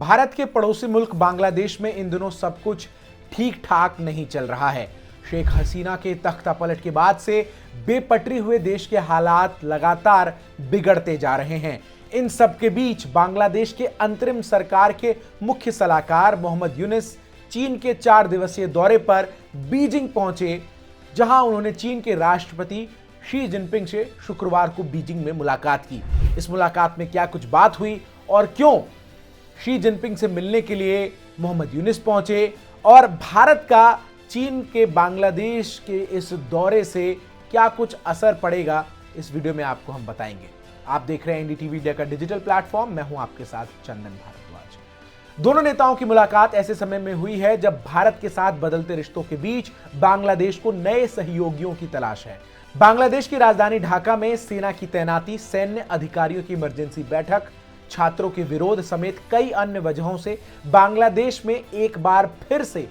भारत के पड़ोसी मुल्क बांग्लादेश में इन दिनों सब कुछ ठीक ठाक नहीं चल रहा है। शेख हसीना के तख्तापलट के बाद से बेपटरी हुए देश के हालात लगातार बिगड़ते जा रहे हैं। इन सब के बीच बांग्लादेश के अंतरिम सरकार के मुख्य सलाहकार मोहम्मद यूनुस चीन के 4 दिवसीय दौरे पर बीजिंग पहुंचे, जहां उन्होंने चीन के राष्ट्रपति शी जिनपिंग से शुक्रवार को बीजिंग में मुलाकात की। इस मुलाकात में क्या कुछ बात हुई और क्यों शी जिनपिंग से मिलने के लिए मोहम्मद यूनुस पहुंचे और भारत का चीन के बांग्लादेश के इस दौरे से क्या कुछ असर पड़ेगा, इस वीडियो में आपको हम बताएंगे। आप देख रहे हैं एनडीटीवी इंडिया का डिजिटल प्लेटफॉर्म, मैं हूं आपके साथ चंदन भारद्वाज। दोनों नेताओं की मुलाकात ऐसे समय में हुई है जब भारत के साथ बदलते रिश्तों के बीच बांग्लादेश को नए सहयोगियों की तलाश है। बांग्लादेश की राजधानी ढाका में सेना की तैनाती, सैन्य अधिकारियों की इमरजेंसी बैठक, छात्रों के विरोध समेत कई अन्य वजहों से बांग्लादेश में एक बार फिर से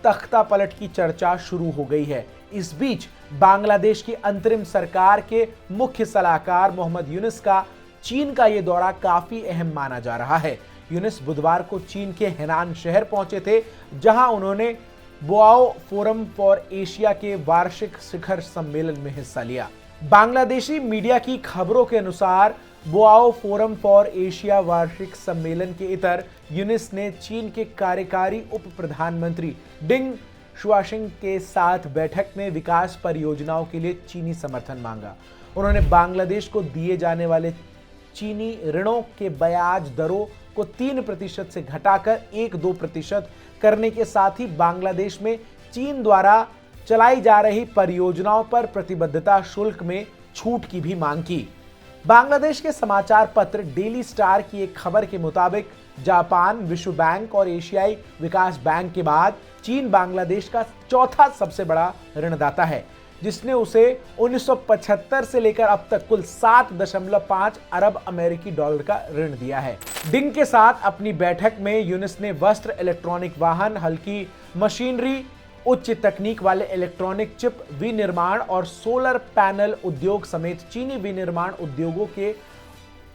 तख्तापलट की चर्चा शुरू हो गई है। इस बीच बांग्लादेश की अंतरिम सरकार के मुख्य सलाहकार मोहम्मद यूनुस का चीन का यह दौरा काफी अहम माना जा रहा है। यूनुस बुधवार को चीन के हेनान शहर पहुंचे थे, जहां उन्होंने बोआओ फोरम फॉर एशिया के वार्षिक शिखर सम्मेलन में हिस्सा लिया। बांग्लादेशी मीडिया की खबरों के अनुसार बोआओ फोरम फॉर एशिया वार्षिक सम्मेलन के इतर यूनुस ने चीन के कार्यकारी उप प्रधानमंत्री डिंग शुआशिंग के साथ बैठक में विकास परियोजनाओं के लिए चीनी समर्थन मांगा। उन्होंने बांग्लादेश को दिए जाने वाले चीनी ऋणों के ब्याज दरों को 3% से घटाकर 1-2% करने के साथ ही बांग्लादेश में चीन द्वारा चलाई जा रही परियोजनाओं पर प्रतिबद्धता शुल्क में छूट की भी मांग की। बांग्लादेश के समाचार पत्र डेली स्टार की एक खबर के मुताबिक जापान, विश्व बैंक और एशियाई विकास बैंक के बाद चीन बांग्लादेश का चौथा सबसे बड़ा ऋणदाता है, जिसने उसे 1975 से लेकर अब तक कुल 7.5 अरब अमेरिकी डॉलर का ऋण दिया है। डिंग के साथ अपनी बैठक में यूनुस ने वस्त्र, इलेक्ट्रॉनिक वाहन, हल्की मशीनरी, उच्च तकनीक वाले इलेक्ट्रॉनिक चिप विनिर्माण और सोलर पैनल उद्योग समेत चीनी विनिर्माण उद्योगों के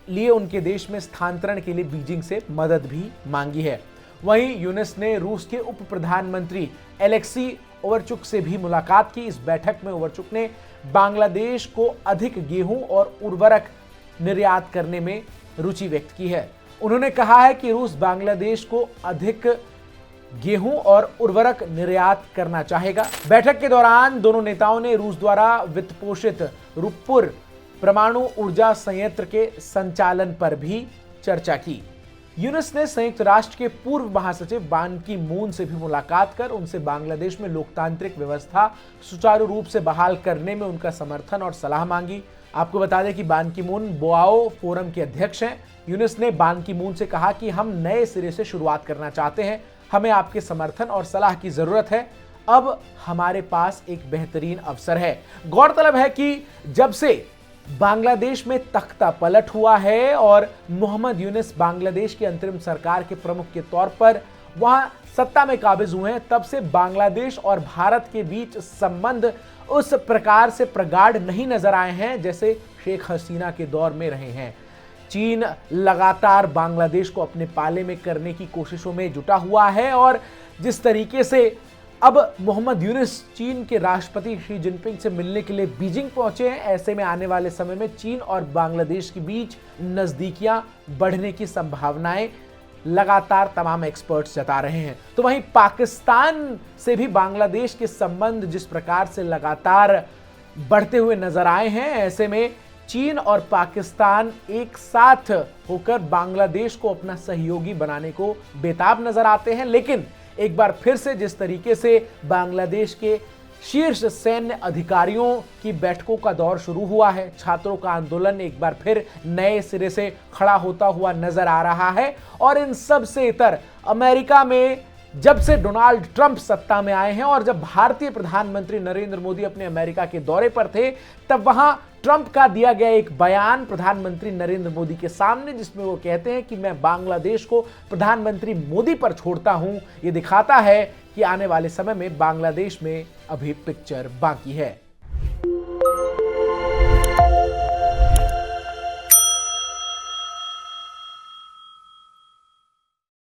लिए उनके देश में स्थानांतरण के लिए बीजिंग से मदद भी मांगी है। वहीं यूनुस ने रूस के उप प्रधानमंत्री एलेक्सी ओवरचुक से भी मुलाकात की। इस बैठक में ओवरचुक ने बांग्लादेश को अधिक गेहूं और उर्वरक निर्यात करने में रुचि व्यक्त की है। उन्होंने कहा है कि रूस बांग्लादेश को अधिक गेहूं और उर्वरक निर्यात करना चाहेगा। बैठक के दौरान दोनों नेताओं ने रूस द्वारा वित्त पोषित रूपपुर परमाणु ऊर्जा संयंत्र के संचालन पर भी चर्चा की। यूनुस ने संयुक्त राष्ट्र के पूर्व महासचिव बान की मून से भी मुलाकात कर उनसे बांग्लादेश में लोकतांत्रिक व्यवस्था सुचारू रूप से बहाल करने में उनका समर्थन और सलाह मांगी। आपको बता दें कि बान की मून बोआओ फोरम के अध्यक्ष हैं। यूनुस ने बान की मून से कहा कि हम नए सिरे से शुरुआत करना चाहते हैं, हमें आपके समर्थन और सलाह की जरूरत है। अब हमारे पास एक बेहतरीन अवसर है। गौरतलब है कि जब से बांग्लादेश में तख्ता पलट हुआ है और मोहम्मद यूनुस बांग्लादेश की अंतरिम सरकार के प्रमुख के तौर पर वहां सत्ता में काबिज हुए हैं, तब से बांग्लादेश और भारत के बीच संबंध उस प्रकार से प्रगाढ़ नहीं नजर आए हैं जैसे शेख हसीना के दौर में रहे हैं। चीन लगातार बांग्लादेश को अपने पाले में करने की कोशिशों में जुटा हुआ है और जिस तरीके से अब मोहम्मद यूनुस चीन के राष्ट्रपति शी जिनपिंग से मिलने के लिए बीजिंग पहुंचे हैं, ऐसे में आने वाले समय में चीन और बांग्लादेश के बीच नजदीकियां बढ़ने की संभावनाएं लगातार तमाम एक्सपर्ट्स जता रहे हैं। तो वहीं पाकिस्तान से भी बांग्लादेश के संबंध जिस प्रकार से लगातार बढ़ते हुए नजर आए हैं, ऐसे में चीन और पाकिस्तान एक साथ होकर बांग्लादेश को अपना सहयोगी बनाने को बेताब नजर आते हैं। लेकिन एक बार फिर से जिस तरीके से बांग्लादेश के शीर्ष सैन्य अधिकारियों की बैठकों का दौर शुरू हुआ है, छात्रों का आंदोलन एक बार फिर नए सिरे से खड़ा होता हुआ नजर आ रहा है। और इन सब से इतर अमेरिका में जब से डोनाल्ड ट्रंप सत्ता में आए हैं और जब भारतीय प्रधानमंत्री नरेंद्र मोदी अपने अमेरिका के दौरे पर थे, तब वहां ट्रंप का दिया गया एक बयान प्रधानमंत्री नरेंद्र मोदी के सामने, जिसमें वो कहते हैं कि मैं बांग्लादेश को प्रधानमंत्री मोदी पर छोड़ता हूं। ये दिखाता है कि आने वाले समय में बांग्लादेश में अभी पिक्चर बाकी है।